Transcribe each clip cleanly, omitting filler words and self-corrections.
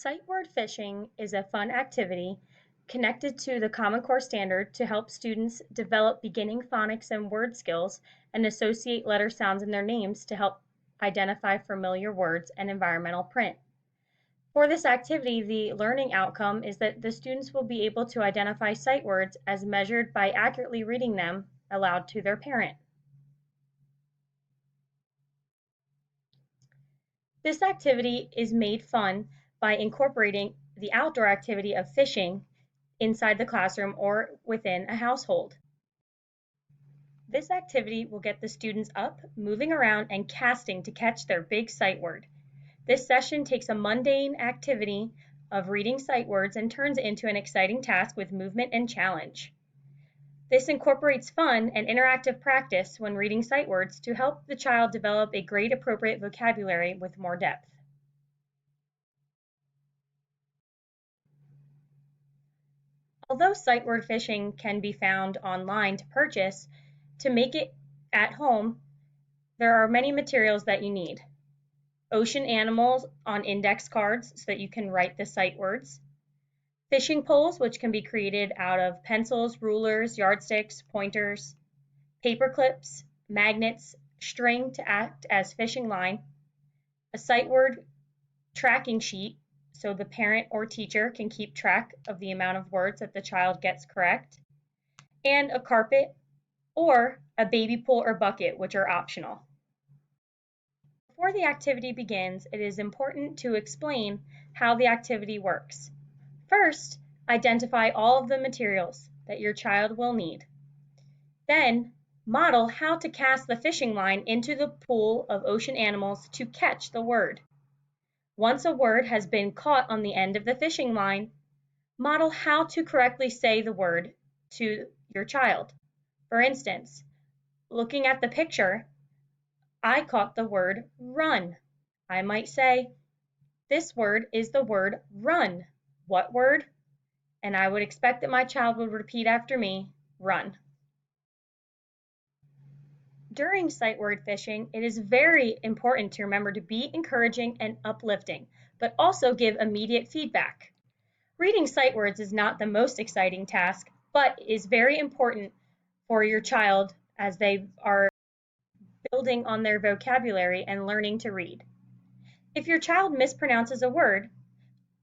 Sight word fishing is a fun activity connected to the Common Core standard to help students develop beginning phonics and word skills and associate letter sounds in their names to help identify familiar words and environmental print. For this activity, the learning outcome is that the students will be able to identify sight words as measured by accurately reading them aloud to their parent. This activity is made fun by incorporating the outdoor activity of fishing inside the classroom or within a household. This activity will get the students up, moving around, and casting to catch their big sight word. This session takes a mundane activity of reading sight words and turns it into an exciting task with movement and challenge. This incorporates fun and interactive practice when reading sight words to help the child develop a grade-appropriate vocabulary with more depth. Although sight word fishing can be found online to purchase, to make it at home, there are many materials that you need. Ocean animals on index cards so that you can write the sight words. Fishing poles, which can be created out of pencils, rulers, yardsticks, pointers. Paper clips, magnets, string to act as fishing line. A sight word tracking sheet so the parent or teacher can keep track of the amount of words that the child gets correct. And a carpet or a baby pool or bucket, which are optional. Before the activity begins, it is important to explain how the activity works. First, identify all of the materials that your child will need. Then, model how to cast the fishing line into the pool of ocean animals to catch the word. Once a word has been caught on the end of the fishing line, model how to correctly say the word to your child. For instance, looking at the picture, I caught the word run. I might say, this word is the word run. What word? And I would expect that my child would repeat after me, run. During sight word fishing, it is very important to remember to be encouraging and uplifting, but also give immediate feedback. Reading sight words is not the most exciting task, but is very important for your child as they are building on their vocabulary and learning to read. If your child mispronounces a word,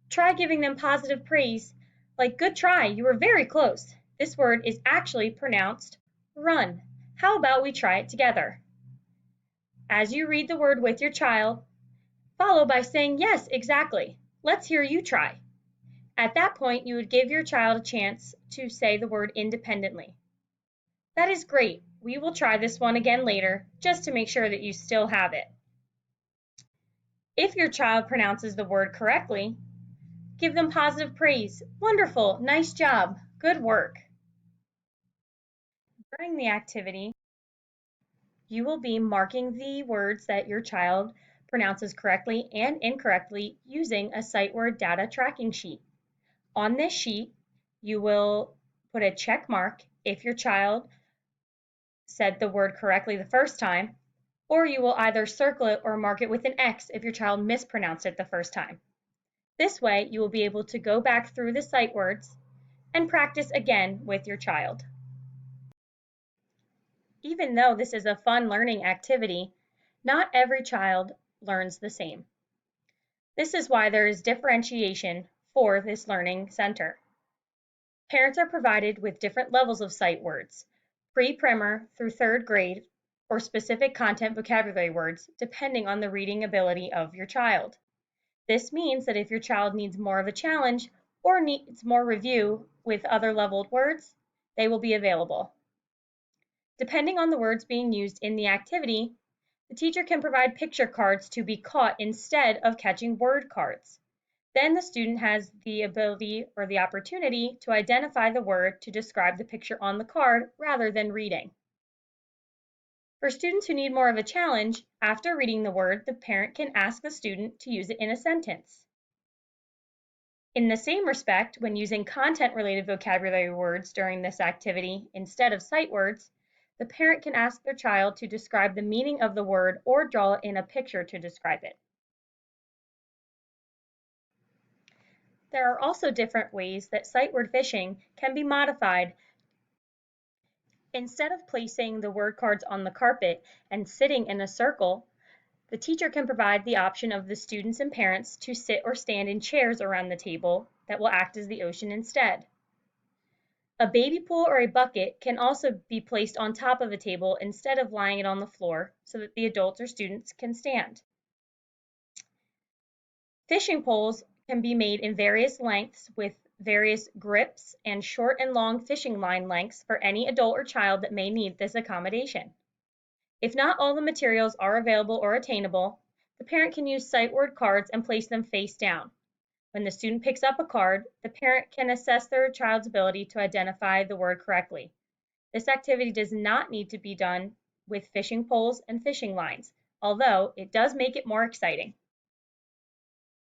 try giving them positive praise, like good try, you were very close. This word is actually pronounced run. How about we try it together? As you read the word with your child, follow by saying, yes, exactly. Let's hear you try. At that point, you would give your child a chance to say the word independently. That is great. We will try this one again later, just to make sure that you still have it. If your child pronounces the word correctly, give them positive praise. Wonderful, nice job, good work. During the activity, you will be marking the words that your child pronounces correctly and incorrectly using a sight word data tracking sheet. On this sheet, you will put a check mark if your child said the word correctly the first time, or you will either circle it or mark it with an X if your child mispronounced it the first time. This way, you will be able to go back through the sight words and practice again with your child. Even though this is a fun learning activity, not every child learns the same. This is why there is differentiation for this learning center. Parents are provided with different levels of sight words, pre-primer through third grade, or specific content vocabulary words, depending on the reading ability of your child. This means that if your child needs more of a challenge or needs more review with other leveled words, they will be available. Depending on the words being used in the activity, the teacher can provide picture cards to be caught instead of catching word cards. Then the student has the ability or the opportunity to identify the word to describe the picture on the card rather than reading. For students who need more of a challenge, after reading the word, the parent can ask the student to use it in a sentence. In the same respect, when using content-related vocabulary words during this activity instead of sight words, the parent can ask their child to describe the meaning of the word or draw it in a picture to describe it. There are also different ways that sight word fishing can be modified. Instead of placing the word cards on the carpet and sitting in a circle, the teacher can provide the option of the students and parents to sit or stand in chairs around the table that will act as the ocean instead. A baby pool or a bucket can also be placed on top of a table instead of lying it on the floor so that the adults or students can stand. Fishing poles can be made in various lengths with various grips and short and long fishing line lengths for any adult or child that may need this accommodation. If not all the materials are available or attainable, the parent can use sight word cards and place them face down. When the student picks up a card, the parent can assess their child's ability to identify the word correctly. This activity does not need to be done with fishing poles and fishing lines, although it does make it more exciting.